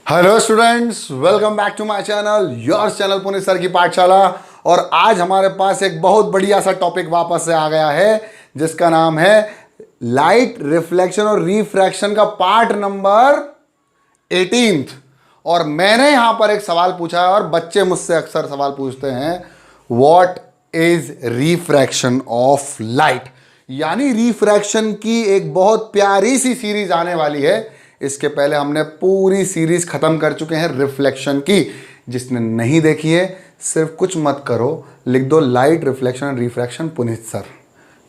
Hello students, welcome back to my channel, your channel Puneet sir की पाठशाला। और आज हमारे पास एक बहुत बढ़िया सा टॉपिक वापस से आ गया है जिसका नाम है लाइट रिफ्लेक्शन और रिफ्रैक्शन का पार्ट नंबर 18। और मैंने यहां पर एक सवाल पूछा है और बच्चे मुझसे अक्सर सवाल पूछते हैं, what is refraction of light. यानी रिफ्रैक्शन की एक बहुत प्यारी सी सीरीज आने वाली है। इसके पहले हमने पूरी सीरीज खत्म कर चुके हैं रिफ्लेक्शन की। जिसने नहीं देखी है सिर्फ कुछ मत करो, लिख दो light reflection and refraction Puneet sir.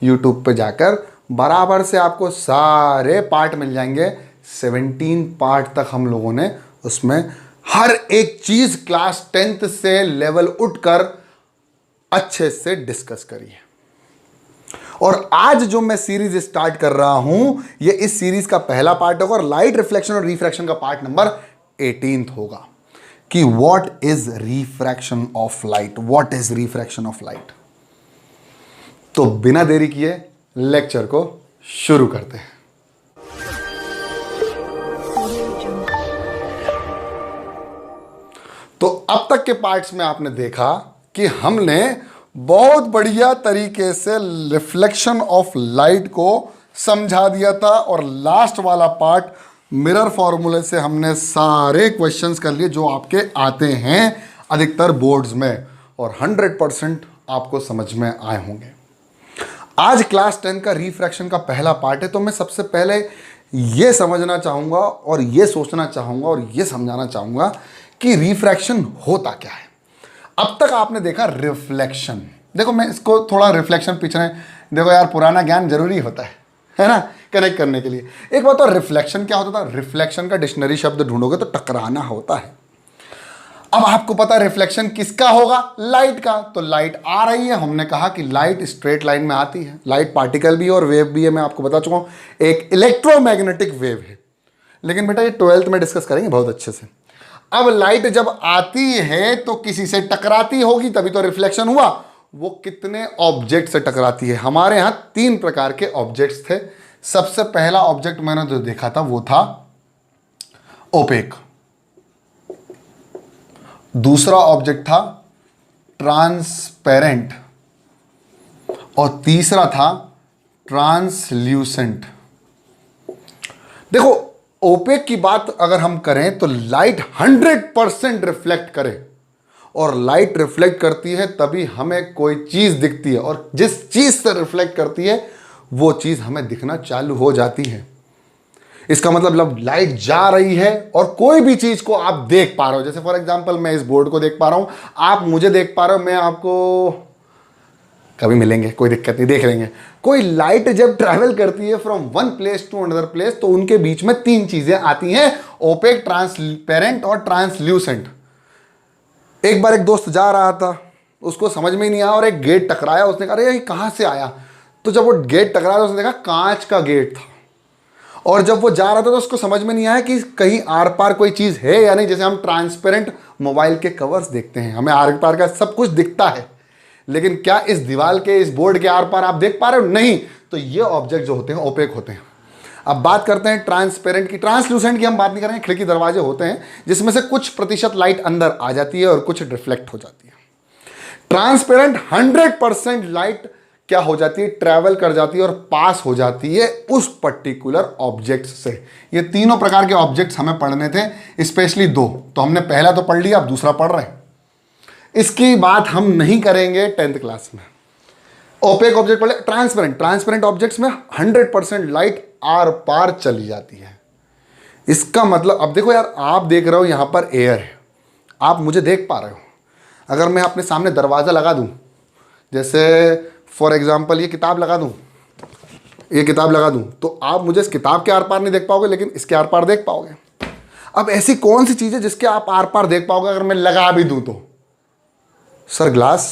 YouTube पे जाकर बराबर से आपको सारे पार्ट मिल जाएंगे। 17 पार्ट तक हम लोगों ने उसमें हर एक चीज क्लास 10th से लेवल उठकर अच्छे से डिस्कस करी है। और आज जो मैं सीरीज स्टार्ट कर रहा हूं, ये इस सीरीज का पहला पार्ट होगा और लाइट रिफ्लेक्शन और रिफ्रैक्शन का पार्ट नंबर 18 होगा कि what is refraction of light, what is refraction of light. तो बिना देरी किए लेक्चर को शुरू करते हैं। तो अब तक के पार्ट्स में आपने देखा कि हमने बहुत बढ़िया तरीके से रिफ्लेक्शन ऑफ लाइट को समझा दिया था। और लास्ट वाला पार्ट मिरर फॉर्मूले से हमने सारे क्वेश्चंस कर लिए जो आपके आते हैं अधिकतर बोर्ड्स में, और 100% आपको समझ में आए होंगे। आज क्लास 10 का रिफ्रैक्शन का पहला पार्ट है। तो मैं सबसे पहले ये समझना चाहूँगा और ये सोचना चाहूँगा और ये समझाना चाहूँगा कि रिफ्रैक्शन होता क्या है। अब तक आपने देखा रिफ्लेक्शन। देखो मैं इसको थोड़ा रिफ्लेक्शन पीछे, देखो यार पुराना ज्ञान जरूरी होता है ना, कनेक्ट करने के लिए। एक बात, तो रिफ्लेक्शन क्या होता था? रिफ्लेक्शन का डिक्शनरी शब्द ढूंढोगे तो टकराना होता है। अब आपको पता है रिफ्लेक्शन किसका होगा? लाइट का। तो लाइट आ रही है, हमने कहा कि लाइट स्ट्रेट लाइन में आती है। लाइट पार्टिकल भी है और वेव भी है, मैं आपको बता चुका हूं। एक इलेक्ट्रोमैग्नेटिक वेव है, लेकिन बेटा ये 12th में डिस्कस करेंगे बहुत अच्छे से। अब लाइट जब आती है तो किसी से टकराती होगी, तभी तो रिफ्लेक्शन हुआ। वो कितने ऑब्जेक्ट से टकराती है? हमारे यहां 3 प्रकार के ऑब्जेक्ट्स थे। सबसे पहला ऑब्जेक्ट मैंने जो देखा था वो था ओपेक। दूसरा ऑब्जेक्ट था ट्रांसपेरेंट और तीसरा था ट्रांसल्यूसेंट। देखो ओपेक की बात अगर हम करें तो लाइट 100% रिफ्लेक्ट करे, और लाइट रिफ्लेक्ट करती है तभी हमें कोई चीज दिखती है, और जिस चीज से रिफ्लेक्ट करती है वो चीज हमें दिखना चालू हो जाती है। इसका मतलब लाइट जा रही है और कोई भी चीज को आप देख पा रहे हो। जैसे फॉर एग्जांपल मैं इस बोर्ड को देख पा रहा हूं, आप मुझे देख पा रहे हो, मैं आपको, कभी मिलेंगे कोई दिक्कत नहीं, देख लेंगे। कोई लाइट जब ट्रैवल करती है from one place to another place तो उनके बीच में 3 चीजें आती हैं, ओपेक, ट्रांसपेरेंट और ट्रांसल्यूसेंट। एक बार एक दोस्त जा रहा था, उसको समझ में ही नहीं आया और एक गेट टकराया। उसने कहा अरे ये कहां से आया? तो जब वो गेट टकराया तो उसने देखा कांच का गेट था। और जब वो जा रहा था तो उसको समझ में नहीं आया कि कहीं आर पार कोई चीज है या नहीं। जैसे हम ट्रांसपेरेंट मोबाइल के कवर्स देखते हैं, हमें आर पार का सब कुछ दिखता है, लेकिन क्या इस दीवार के, इस बोर्ड के आर पार आप देख पा रहे हो? नहीं। तो ये ऑब्जेक्ट जो होते हैं ओपेक होते हैं। अब बात करते हैं ट्रांसपेरेंट की। ट्रांसलूसेंट की हम बात नहीं करेंगे। खिड़की दरवाजे होते हैं जिसमें से कुछ प्रतिशत लाइट अंदर आ जाती है और कुछ रिफ्लेक्ट हो जाती है। ट्रांसपेरेंट 100% लाइट क्या हो जाती है? ट्रैवल कर जाती है और पास हो जाती है उस पर्टिकुलर ऑब्जेक्ट से। ये तीनों प्रकार के ऑब्जेक्ट्स हमें पढ़ने थे, स्पेशली 2। तो हमने पहला तो पढ़ लिया, अब दूसरा पढ़ रहे हैं। इसकी बात हम नहीं करेंगे 10th क्लास में। ओपेक ऑब्जेक्ट पढ़, ट्रांसपेरेंट ऑब्जेक्ट्स में 100% लाइट आर पार चली जाती है। इसका मतलब, अब देखो यार, आप देख रहे हो यहां पर एयर है, आप मुझे देख पा रहे हो। अगर मैं अपने सामने दरवाजा लगा दूं, जैसे फॉर एग्जाम्पल ये किताब लगा दूं, ये किताब लगा दूं, तो आप मुझे इस किताब के आर पार नहीं देख पाओगे, लेकिन इसके आर पार देख पाओगे। अब ऐसी कौन सी चीज है जिसके आप आर पार देख पाओगे अगर मैं लगा भी दूं तो? Sir glass.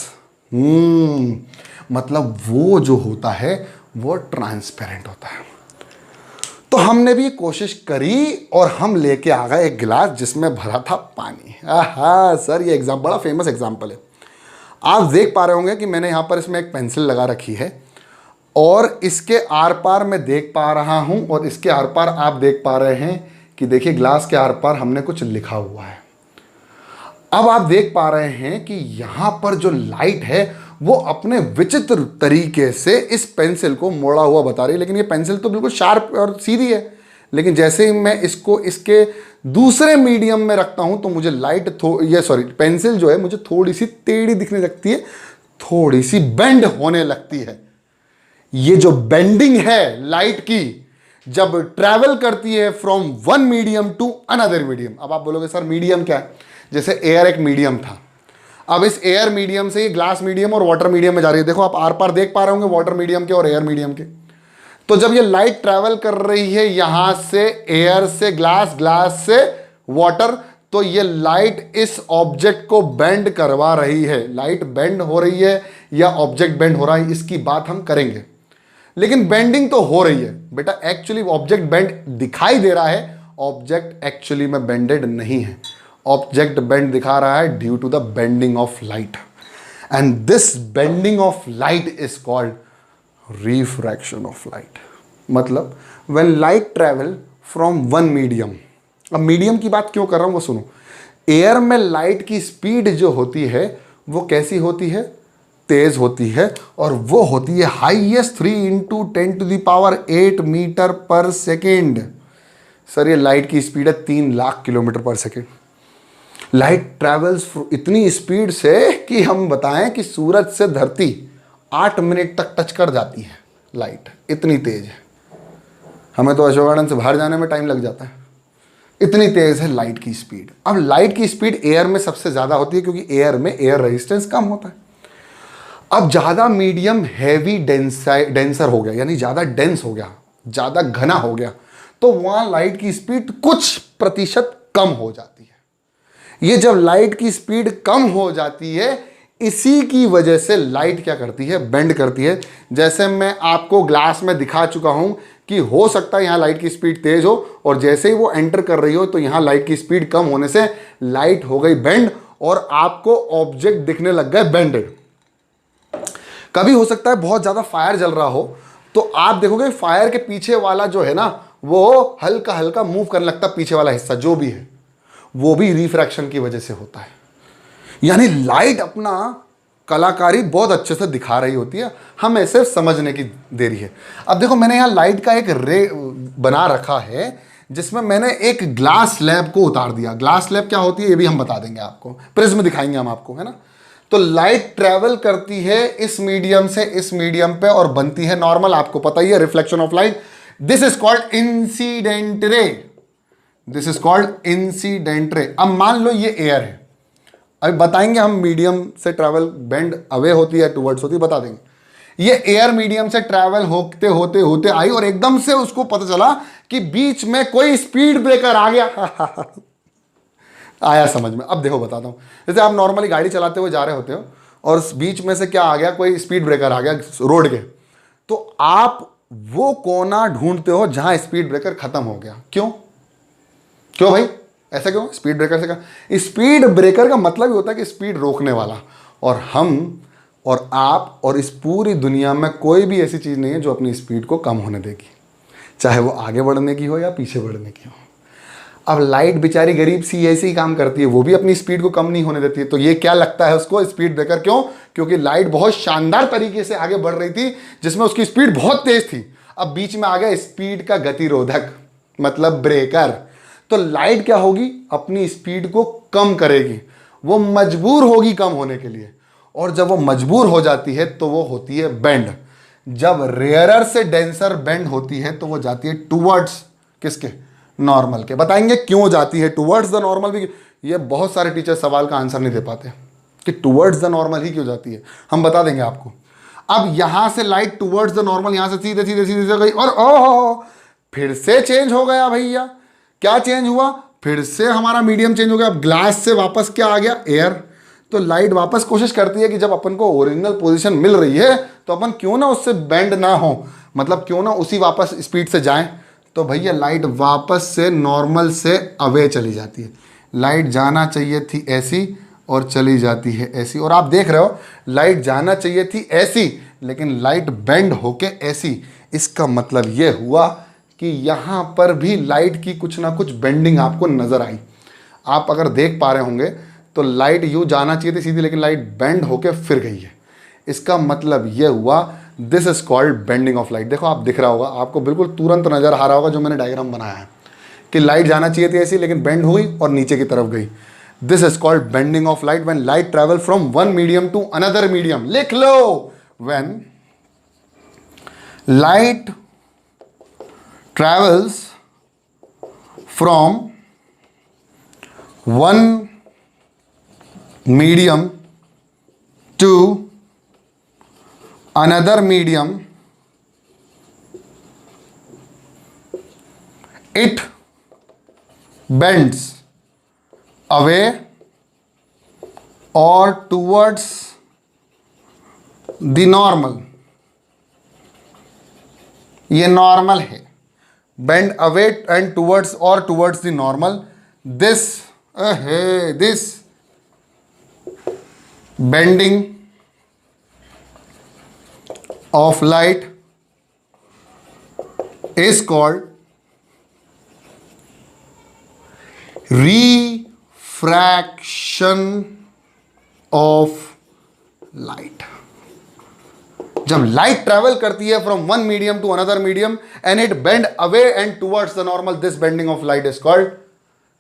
मतलब वो जो होता है वो ट्रांसपेरेंट होता है। तो हमने भी कोशिश करी और हम लेके आ गए एक गिलास जिसमें भरा था पानी। आहा सर, ये एग्जाम बड़ा फेमस एग्जाम्पल है। आप देख पा रहे होंगे कि मैंने यहाँ पर इसमें एक पेंसिल लगा रखी है और इसके आर पार मैं देख पा रहा हूँ और इसके आर पार आप देख पा रहे हैं कि देखिए ग्लास के आर पार हमने कुछ लिखा हुआ है। अब आप देख पा रहे हैं कि यहां पर जो लाइट है वो अपने विचित्र तरीके से इस पेंसिल को मोड़ा हुआ बता रही है, लेकिन ये पेंसिल तो बिल्कुल शार्प और सीधी है। लेकिन जैसे ही मैं इसको इसके दूसरे मीडियम में रखता हूं तो मुझे पेंसिल जो है मुझे थोड़ी सी टेढ़ी दिखने लगती है, थोड़ी सी बेंड होने लगती है। ये जो बेंडिंग है लाइट की, जब ट्रैवल करती है from one medium to another medium. अब आप बोलोगे सर मीडियम क्या है? जैसे एयर एक मीडियम था, अब इस एयर मीडियम से ये ग्लास मीडियम और वाटर मीडियम में जा रही है। देखो आप आर पार देख पा रहे होंगे वाटर मीडियम के और एयर मीडियम के। तो जब ये लाइट ट्रैवल कर रही है यहां से एयर से ग्लास, ग्लास से वाटर, तो ये लाइट इस ऑब्जेक्ट को बेंड करवा रही है। लाइट बेंड हो रही है या ऑब्जेक्ट बेंड हो रहा है, इसकी बात हम करेंगे। लेकिन बेंडिंग तो हो रही है बेटा, एक्चुअली ऑब्जेक्ट बेंड दिखाई दे रहा है, ऑब्जेक्ट एक्चुअली में बेंडेड नहीं है। ऑब्जेक्ट बेंड दिखा रहा है due to the bending of light, and this bending of light is called refraction of light. मतलब when light travel from one medium, अब मीडियम की बात क्यों कर रहा हूं वो सुनो। एयर में लाइट की स्पीड जो होती है वो कैसी होती है? तेज होती है, और वो होती है highest 3 × 10⁸ metre per second. Sir ये लाइट की स्पीड है 3 लाख किलोमीटर पर सेकेंड। लाइट ट्रैवल्स इतनी स्पीड से कि हम बताएं कि सूरज से धरती 8 मिनट तक टच कर जाती है। लाइट इतनी तेज है, हमें तो अशोक गार्डन से बाहर जाने में टाइम लग जाता है, इतनी तेज है लाइट की स्पीड। अब लाइट की स्पीड एयर में सबसे ज्यादा होती है क्योंकि एयर में एयर रेजिस्टेंस कम होता है। अब ज्यादा मीडियम हैवी डेंसर हो गया, यानी ज्यादा डेंस हो गया, ज्यादा घना हो गया, तो वहां लाइट की स्पीड कुछ प्रतिशत कम हो जाती है। ये जब लाइट की स्पीड कम हो जाती है, इसी की वजह से लाइट क्या करती है? बेंड करती है। जैसे मैं आपको ग्लास में दिखा चुका हूं कि हो सकता है यहां लाइट की स्पीड तेज हो, और जैसे ही वो एंटर कर रही हो तो यहां लाइट की स्पीड कम होने से लाइट हो गई बेंड, और आपको ऑब्जेक्ट दिखने लग गए बेंडेड। कभी हो सकता है बहुत ज्यादा फायर जल रहा हो, तो आप देखोगे फायर के पीछे वाला जो है ना, वो हल्का हल्का मूव करने लगता है, पीछे वाला हिस्सा जो भी है, वो भी रिफ्रैक्शन की वजह से होता है। यानी लाइट अपना कलाकारी बहुत अच्छे से दिखा रही होती है, हमें सिर्फ समझने की देरी है। अब देखो मैंने यहाँ लाइट का एक रे बना रखा है, जिसमें मैंने एक ग्लास स्लैब को उतार दिया। ग्लास स्लैब क्या होती है ये भी हम बता देंगे आपको, प्रिज्म दिखाएंगे हम आपको, है ना। तो लाइट ट्रेवल करती है इस मीडियम से इस मीडियम पे और बनती है नॉर्मल, आपको पता ही है, reflection of light. This is called incident ray, this is called incident ray. अब मान लो ये एयर है, अभी बताएंगे हम मीडियम से ट्रैवल बेंड अवे होती है टुवर्ड्स होती है, बता देंगे। ये एयर मीडियम से ट्रैवल होते होते होते आई और एकदम से उसको पता चला कि बीच में कोई स्पीड ब्रेकर आ गया। आया समझ में? अब देखो बताता हूं, जैसे आप नॉर्मली गाड़ी चलाते हुए जा रहे होते हो और बीच में से क्या आ गया, कोई स्पीड ब्रेकर आ गया रोड के, तो आप वो कोना ढूंढते हो जहां स्पीड ब्रेकर खत्म हो गया। क्यों क्यों भाई, ऐसा क्यों? स्पीड ब्रेकर से क्या? स्पीड ब्रेकर का मतलब ही होता है कि स्पीड रोकने वाला, और हम और आप और इस पूरी दुनिया में कोई भी ऐसी चीज नहीं है जो अपनी स्पीड को कम होने देगी, चाहे वो आगे बढ़ने की हो या पीछे बढ़ने की हो। अब लाइट बेचारी गरीब सी ऐसे ही काम करती है, वो भी अपनी स्पीड को कम नहीं होने देती है। तो ये क्या लगता है उसको स्पीड ब्रेकर? क्यों? क्योंकि लाइट बहुत शानदार तरीके से आगे बढ़ रही थी, जिसमें उसकी स्पीड बहुत तेज थी। अब बीच में आ गया स्पीड का गतिरोधक, मतलब ब्रेकर। तो लाइट क्या होगी? अपनी स्पीड को कम करेगी, वो मजबूर होगी कम होने के लिए, और जब वो मजबूर हो जाती है तो वो होती है बेंड। जब रेयरर से डेंसर बेंड होती है तो वो जाती है टुवर्ड्स किसके? नॉर्मल के। बताएंगे क्यों जाती है टुवर्ड्स द नॉर्मल भी। ये बहुत सारे टीचर सवाल का आंसर नहीं दे पाते कि टुवर्ड्स द नॉर्मल ही क्यों जाती है, हम बता देंगे आपको। अब यहां से लाइट टुवर्ड्स द नॉर्मल, यहां से सीधे सीधे सीधे गई और ओह फिर से चेंज हो गया भैया। क्या चेंज हुआ? फिर से हमारा मीडियम चेंज हो गया। अब ग्लास से वापस क्या आ गया? एयर। तो लाइट वापस कोशिश करती है कि जब अपन को ओरिजिनल पोजीशन मिल रही है तो अपन क्यों ना उससे बेंड ना हो, मतलब क्यों ना उसी वापस स्पीड से जाएं। तो भैया लाइट वापस से नॉर्मल से अवे चली जाती है। लाइट जाना चाहिए थी ऐसी और चली जाती है ऐसी, और आप देख रहे हो लाइट जाना चाहिए थी ऐसी लेकिन लाइट बेंड होके ऐसी। इसका मतलब यह हुआ कि यहाँ पर भी लाइट की कुछ ना कुछ बेंडिंग आपको नजर आई। आप अगर देख पा रहे होंगे तो लाइट यूँ जाना चाहिए थी सीधी, लेकिन लाइट बेंड होके फिर गई है। इसका मतलब ये हुआ this is called bending of light. देखो आप दिख रहा होगा, आपको बिल्कुल तुरंत नजर आ रहा होगा जो मैंने डायग्राम बनाया है कि लाइट जाना चाहिए थी ऐसी, लेकिन बेंड हुई और नीचे की तरफ गई। This is called bending of light when light travel from one medium to another medium. लिख लो, when light travels from one medium to another medium, it bends away or towards the normal। ये normal है, bend away and towards or towards the normal। this bending of light is called refraction of light। जब light travel करती है from one medium to another medium and it bend away and towards the normal, this bending of light is called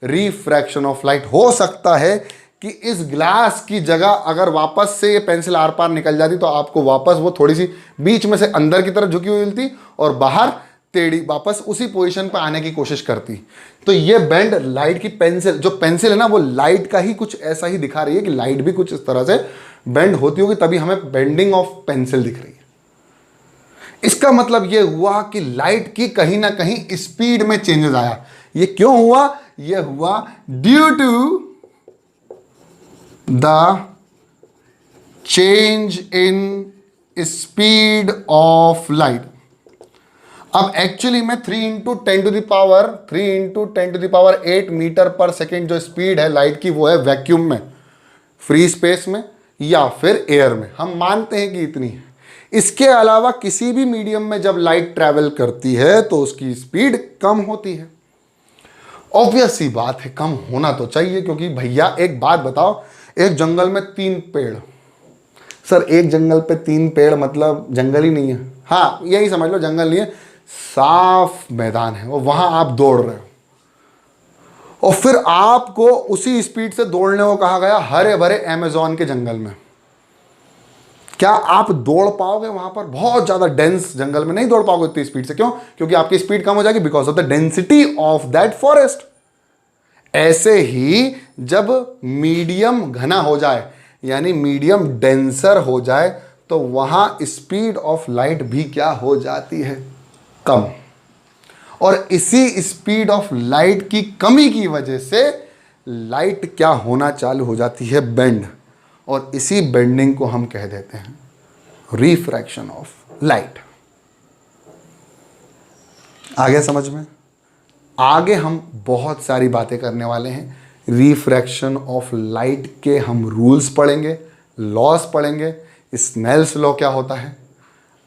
refraction of light. हो सकता है कि इस glass की जगह अगर वापस से ये पेंसिल आर पार निकल जाती तो आपको वापस वो थोड़ी सी बीच में से अंदर की तरफ झुकी हुई मिलती और बाहर टेढ़ी वापस उसी पोजीशन पर आने की कोशिश करती। तो ये बेंड लाइट की पेंसिल, जो पेंसिल है ना, वो लाइट का ही कुछ ऐसा ही दिखा रही है कि लाइट भी कुछ इस तरह से बेंड होती होगी, तभी हमें बेंडिंग ऑफ पेंसिल दिख रही है। इसका मतलब यह हुआ कि लाइट की कहीं ना कहीं स्पीड में चेंजेस आया। ये क्यों हुआ? यह हुआ due to the change in speed of light. अब एक्चुअली में 3 into 10 to the power 8 metre per second जो स्पीड है लाइट की, वो है वैक्यूम में, फ्री स्पेस में या फिर एयर में। हम मानते हैं कि इतनी है। इसके अलावा किसी भी मीडियम में जब लाइट ट्रैवल करती है तो उसकी स्पीड कम होती है। ऑब्वियस सी बात है, कम होना तो चाहिए, क्योंकि भैया एक बात बताओ, एक जंगल में 3 पेड़। सर एक जंगल पे 3 पेड़ मतलब जंगल ही नहीं है। हाँ यही समझ लो, जंगल नहीं है, साफ मैदान है और वहां आप दौड़ रहे हो और फिर आपको उसी स्पीड से दौड़ने को कहा गया हरे भरे अमेज़न के जंगल में। क्या आप दौड़ पाओगे? वहां पर बहुत ज्यादा डेंस जंगल में नहीं दौड़ पाओगे इतनी स्पीड से। क्यों? क्योंकि आपकी स्पीड कम हो जाएगी because of the density of that forest. ऐसे ही जब मीडियम घना हो जाए, यानी मीडियम डेंसर हो जाए, तो वहां स्पीड ऑफ लाइट भी क्या हो जाती है? कम। और इसी स्पीड ऑफ लाइट की कमी की वजह से लाइट क्या होना चालू हो जाती है? बेंड। और इसी बेंडिंग को हम कह देते हैं रिफ्रैक्शन ऑफ लाइट। आगे समझ में? आगे हम बहुत सारी बातें करने वाले हैं। रिफ्रैक्शन ऑफ लाइट के हम रूल्स पढ़ेंगे, लॉस पढ़ेंगे, स्नेल्स लॉ क्या होता है।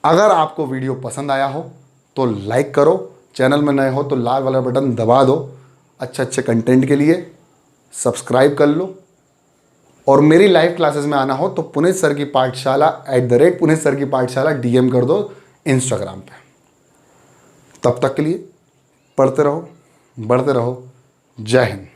अगर आपको वीडियो पसंद आया हो तो लाइक करो, चैनल में नए हो तो लाल वाला बटन दबा दो, अच्छे कंटेंट के लिए सब्सक्राइब कर लो। और मेरी लाइव क्लासेस में आना हो तो पुनीत सर की पाठशाला @पुनीत सर की पाठशाला DM कर दो इंस्टाग्राम पे। तब तक के लिए पढ़ते रहो, बढ़ते रहो। जय हिंद।